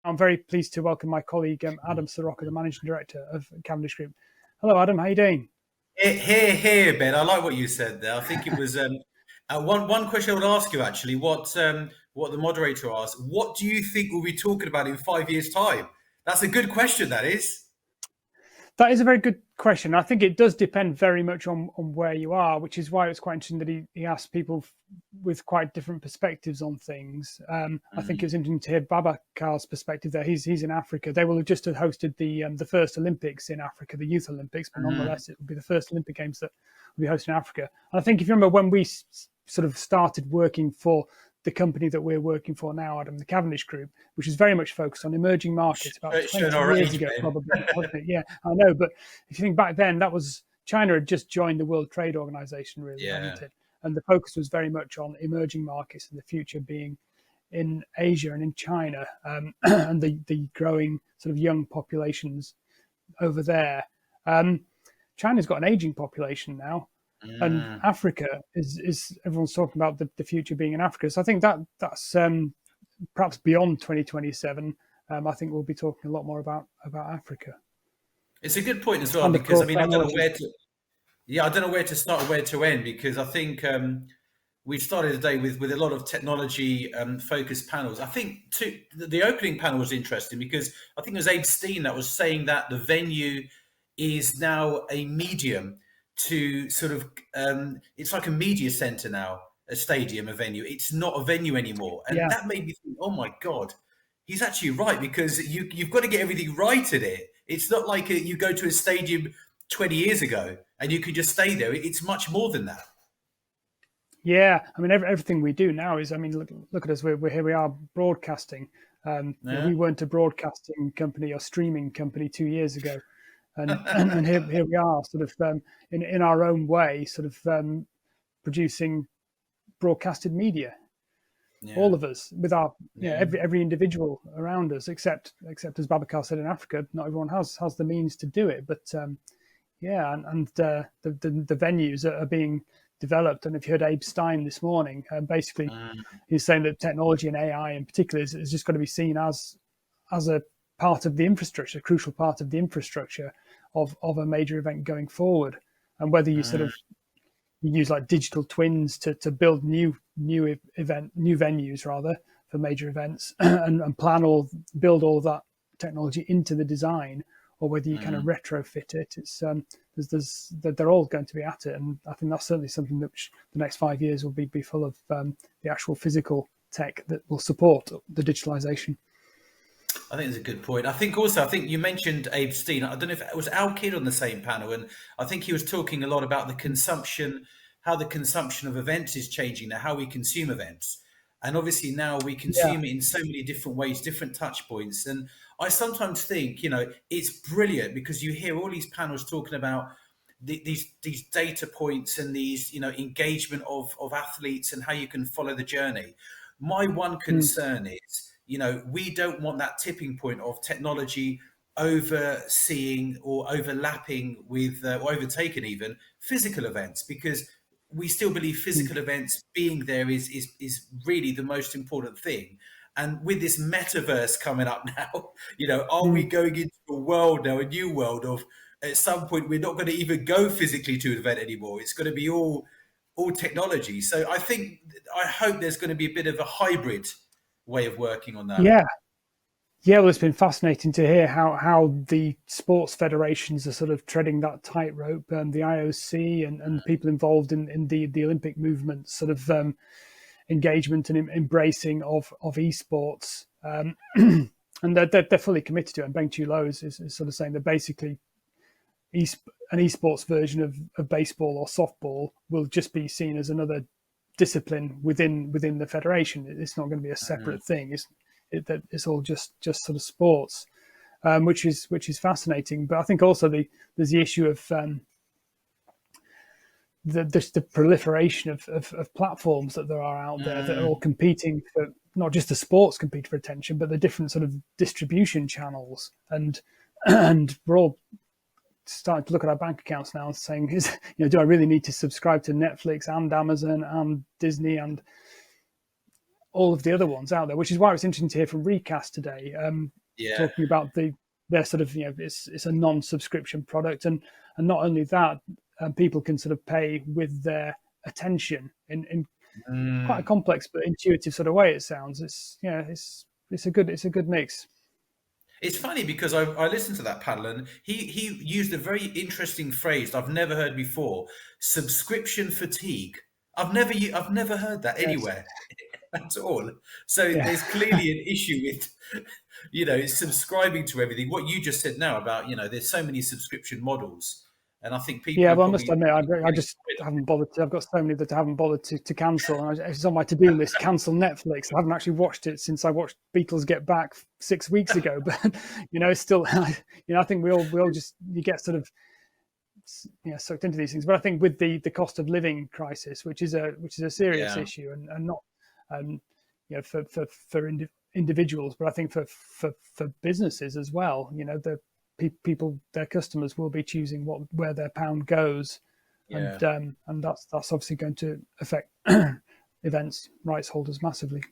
I'm very pleased to welcome my colleague, Adam Soroka, the Managing Director of Cavendish Group. Hello, Adam. How are you doing? Here, Ben. I like what you said there. I think it was one question I would ask you actually. What the moderator asked. What do you think we'll be talking about in 5 years' time? That's a good question. That is. That is a very good question. I think it does depend very much on where you are, which is why it's quite interesting that he asked people with quite different perspectives on things. I think it was interesting to hear Babakar's perspective there. He's in Africa. They will have just hosted the first Olympics in Africa, the Youth Olympics, but nonetheless, it will be the first Olympic Games that will be hosted in Africa. And I think if you remember when we sort of started working for the company that we're working for now, Adam, the Cavendish Group, which is very much focused on emerging markets about 20 years ago, probably, wasn't it? Yeah, I know. But if you think back then, that was China had just joined the World Trade Organization, really, hadn't it? And the focus was very much on emerging markets and the future being in Asia and in China, and the growing sort of young populations over there. China's got an aging population now. And Africa is everyone's talking about the future being in Africa. So I think that's perhaps beyond 2027. I think we'll be talking a lot more about Africa. It's a good point as well, because I don't know where to. Yeah, I don't know where to start or where to end, because I think we started the day with a lot of technology focused panels. I think the opening panel was interesting because I think it was Abe Steen that was saying that the venue is now a medium to sort of it's like a media center now, a stadium, a venue. It's not a venue anymore, and that made me think, oh my god, he's actually right, because you've got to get everything right in it. It's not like you go to a stadium 20 years ago and you could just stay there. It's much more than that. Yeah, I mean, everything we do now is, I mean, look at us. We're here. We are broadcasting. We weren't a broadcasting company or streaming company 2 years ago. And here we are, sort of in our own way, sort of producing broadcasted media. Yeah. All of us, with our every individual around us, except as Babakar said, in Africa, not everyone has the means to do it. But the venues are being developed. And if you heard Abe Stein this morning, basically he's saying that technology and AI in particular is just got to be seen as a part of the infrastructure, a crucial part of the infrastructure of a major event going forward. And whether you sort of use like digital twins to build new venues rather for major events and build all of that technology into the design, or whether you kind of retrofit it, it's they're all going to be at it. And I think that's certainly something that the next 5 years will be full of the actual physical tech that will support the digitalization. I think it's a good point. I think you mentioned Abe Steen. I don't know if it was Al Kidd on the same panel, and I think he was talking a lot about the consumption, how the consumption of events is changing now, how we consume events. And obviously now we consume it in so many different ways, different touch points. And I sometimes think, it's brilliant because you hear all these panels talking about these data points and these, engagement of athletes and how you can follow the journey. My one concern is, we don't want that tipping point of technology overseeing or overlapping with or overtaking even physical events, because we still believe physical events being there is really the most important thing. And with this metaverse coming up now, are we going into a world now, a new world of, at some point, we're not going to even go physically to an event anymore. It's going to be all technology. So I hope there's going to be a bit of a hybrid way of working on that. Yeah, well, it's been fascinating to hear how the sports federations are sort of treading that tightrope, and the IOC and people involved in the Olympic movement sort of engagement and embracing of esports, and they're fully committed to it. And Beng Chulo is sort of saying that basically an esports version of baseball or softball will just be seen as another discipline within the federation. It's not going to be a separate thing. It's all just sort of sports, which is fascinating. But I think also there's the issue of the proliferation of platforms that there are out there that are all competing for, not just the sports compete for attention, but the different sort of distribution channels. And we're all starting to look at our bank accounts now and saying, do I really need to subscribe to Netflix and Amazon and Disney and all of the other ones out there, which is why it's interesting to hear from Recast today, Yeah. talking about their sort of, it's a non-subscription product, and not only that, people can sort of pay with their attention in quite a complex but intuitive sort of way. It sounds it's a good mix. It's funny because I listened to that panel, and he used a very interesting phrase I've never heard before: subscription fatigue. I've never heard that Yes, anywhere at all. So yeah, there's clearly an issue with subscribing to everything. What you just said now about there's so many subscription models, and I think people yeah. are Well, I must probably admit, I getting just haven't bothered to. I've got so many that I haven't bothered to cancel, and it's on my to-do list. Cancel Netflix. I haven't actually watched it since I watched Beatles Get Back 6 weeks ago, but it's still. I think we all just you get sort of sucked into these things. But I think with the cost of living crisis, which is a serious yeah. issue, and not for individuals, but I think for businesses as well. The people, their customers will be choosing where their pound goes, Yeah. and that's obviously going to affect events rights holders massively.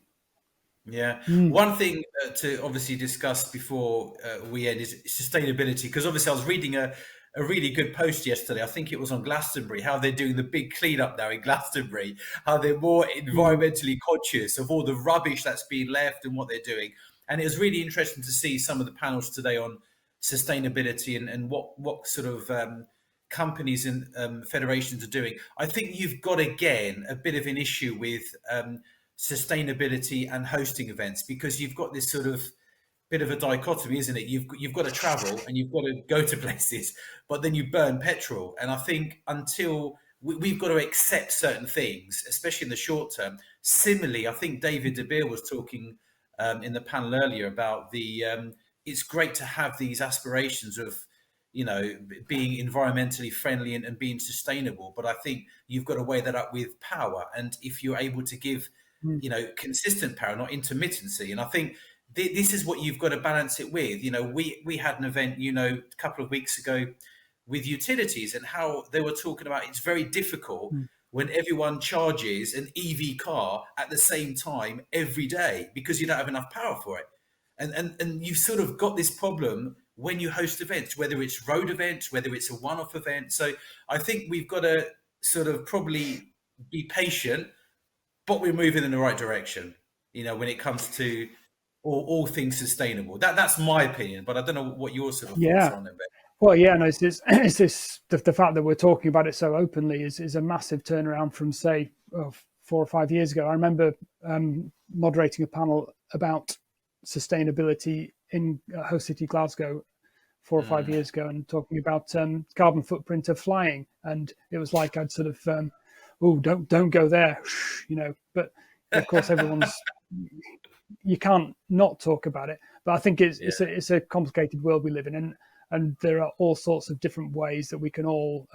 Yeah. Mm. One thing to obviously discuss before we end is sustainability, because obviously I was reading a really good post yesterday. I think it was on Glastonbury, how they're doing the big cleanup now in Glastonbury, how they're more environmentally conscious of all the rubbish that's being left and what they're doing. And it was really interesting to see some of the panels today on sustainability and what sort of companies and federations are doing. I think you've got, again, a bit of an issue with sustainability and hosting events, because you've got this sort of bit of a dichotomy, isn't it? You've got to travel and you've got to go to places, but then you burn petrol. And I think until we've got to accept certain things, especially in the short term. Similarly, I think David De Beer was talking in the panel earlier about it's great to have these aspirations of being environmentally friendly and being sustainable, but I think you've got to weigh that up with power. And if you're able to give consistent power, not intermittency. And I think this is what you've got to balance it with. We had an event, a couple of weeks ago with utilities, and how they were talking about it's very difficult when everyone charges an EV car at the same time every day because you don't have enough power for it. And you've sort of got this problem when you host events, whether it's road events, whether it's a one-off event. So I think we've got to sort of probably be patient, but we're moving in the right direction, when it comes to all things sustainable. That's my opinion, but I don't know what your sort of thoughts Yeah. are on it. Well, yeah, no, it's this the fact that we're talking about it so openly is a massive turnaround from, say, 4 or 5 years ago. I remember moderating a panel about sustainability in Host City Glasgow 4 or 5 years ago, and talking about carbon footprint of flying, and it was like I'd sort of don't go there, But of course, you can't not talk about it. But I think it's a complicated world we live in, and there are all sorts of different ways that we can all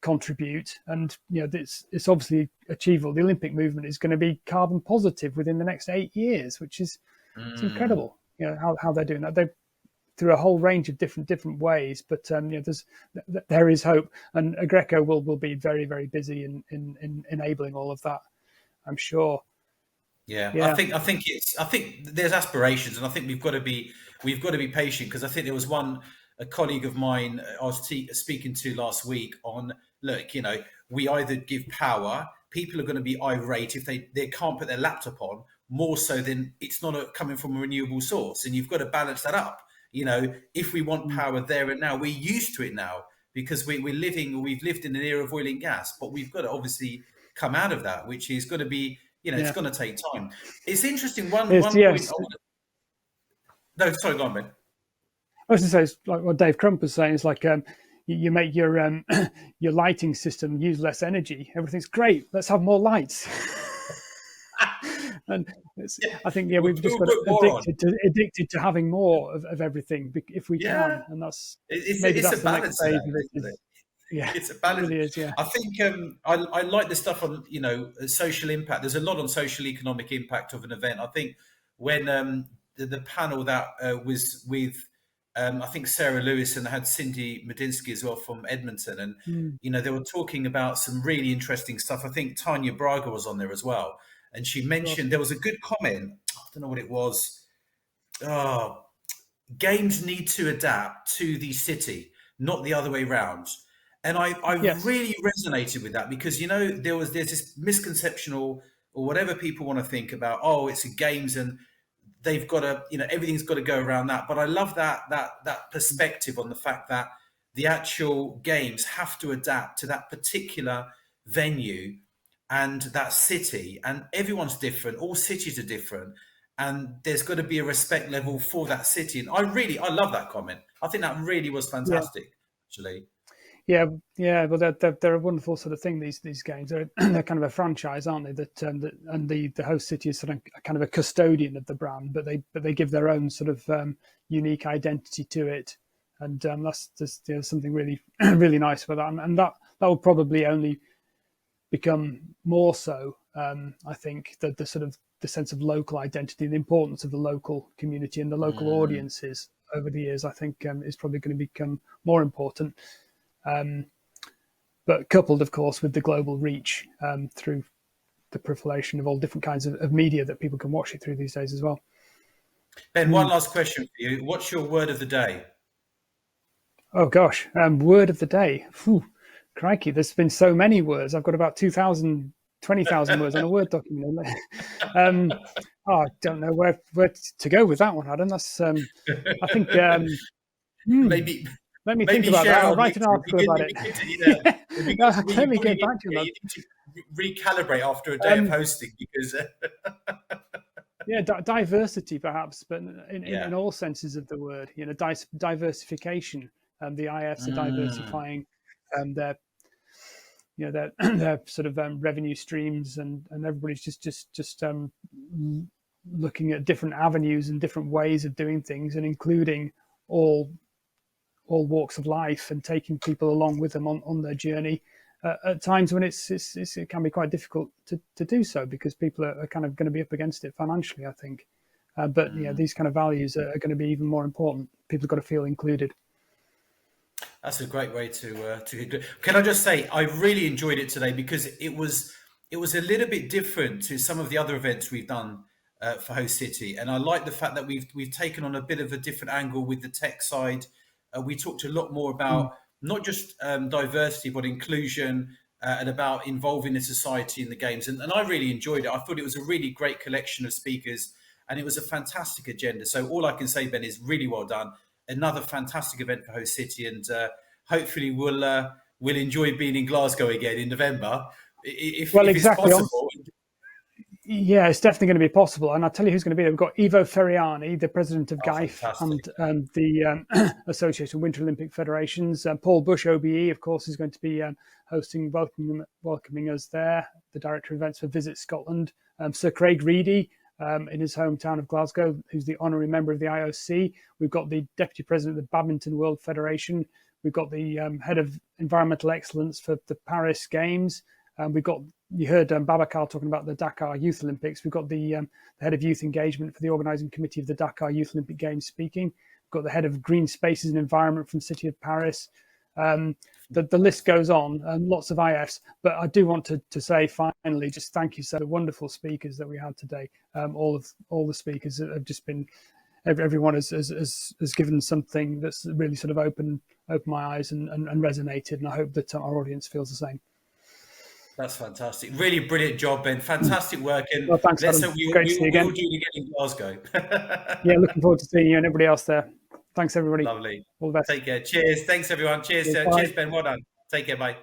contribute. And it's obviously achievable. The Olympic movement is going to be carbon positive within the next 8 years, which is it's incredible. How they're doing that. They through a whole range of different ways, but there is hope, and Agreco will be very, very busy in enabling all of that, I'm sure. Yeah. I think there's aspirations, and I think we've got to be patient, because I think there was a colleague of mine I was speaking to last week on, look, we either give power, people are going to be irate if they can't put their laptop on, more so than it's not coming from a renewable source, and you've got to balance that up. If we want power there and now, we're used to it now because we've lived in an era of oil and gas, but we've got to obviously come out of that, which is going to be, it's going to take time. It's interesting. One point. Yes. No, sorry, go on, Ben. I was going to say, it's like what Dave Crump was saying. It's like you make your your lighting system use less energy. Everything's great. Let's have more lights. And I think we've just got addicted to having more of everything if we can, and that's it's a balance. It's a balance. It really is, yeah. I think I like the stuff on social impact. There's a lot on social economic impact of an event. I think when the panel that was with I think Sarah Lewis, and had Cindy Medinsky as well from Edmonton, and they were talking about some really interesting stuff. I think Tanya Braga was on there as well, and she mentioned there was a good comment. I don't know what it was. Oh, games need to adapt to the city, not the other way round. And I Yes. really resonated with that because there's this misconception or whatever people want to think about. Oh, it's a games and they've got to everything's got to go around that. But I love that perspective on the fact that the actual games have to adapt to that particular venue and that city, and everyone's different. All cities are different, and there's got to be a respect level for that city. And I love that comment. I think that really was fantastic, actually. Yeah. Well, they're a wonderful sort of thing. These games, they're kind of a franchise, aren't they? And the host city is sort of kind of a custodian of the brand, but they give their own sort of unique identity to it, and that's just something really really nice about that. And that will probably only become more so. I think that the sort of the sense of local identity, the importance of the local community and the local audiences over the years, I think is probably going to become more important. But coupled, of course, with the global reach through the proliferation of all different kinds of media that people can watch it through these days as well. Ben, one last question for you. What's your word of the day? Oh, gosh. Word of the day. Whew, crikey, there's been so many words. I've got about 20,000 words on a Word document. I don't know where to go with that one, Adam. That's, I think, maybe... Let me think about that. I'll write an article about it. Let me get back to that. You need to recalibrate after a day of hosting because... diversity perhaps, but in all senses of the word. Diversification. The IFs are diversifying their sort of revenue streams, and everybody's just looking at different avenues and different ways of doing things, and including all walks of life, and taking people along with them on their journey at times when it can be quite difficult to do so, because people are kind of going to be up against it financially, I think. But these kind of values are going to be even more important. People have got to feel included. That's a great way to can I just say I really enjoyed it today, because it was a little bit different to some of the other events we've done for Host City, and I like the fact that we've taken on a bit of a different angle with the tech side. We talked a lot more about not just diversity, but inclusion, and about involving the society in the games. And I really enjoyed it. I thought it was a really great collection of speakers, and it was a fantastic agenda. So all I can say, Ben, is really well done. Another fantastic event for Host City, and hopefully we'll enjoy being in Glasgow again in November, if exactly. It's possible. Yeah, it's definitely going to be possible. And I'll tell you who's going to be there. We've got Ivo Ferriani, the president of GAIF and the Association of Winter Olympic Federations. Paul Bush, OBE, of course, is going to be welcoming us there, the director of events for Visit Scotland. Sir Craig Reedy, in his hometown of Glasgow, who's the honorary member of the IOC. We've got the deputy president of the Badminton World Federation. We've got the head of environmental excellence for the Paris Games. You heard Babacar talking about the Dakar Youth Olympics. We've got the head of youth engagement for the organising committee of the Dakar Youth Olympic Games speaking. We've got the head of green spaces and environment from the city of Paris. The list goes on, and lots of IFs. But I do want to say finally, just thank you to the wonderful speakers that we had today. All the speakers have just been, everyone has given something that's really sort of opened my eyes and resonated, and I hope that our audience feels the same. That's fantastic. Really brilliant job, Ben. Fantastic work. And thanks, let's Adam. we'll do it again in Glasgow. Yeah, looking forward to seeing you and everybody else there. Thanks, everybody. Lovely. All the best. Take care. Cheers. Thanks, everyone. Cheers. Cheers, Ben. Well done. Take care. Bye.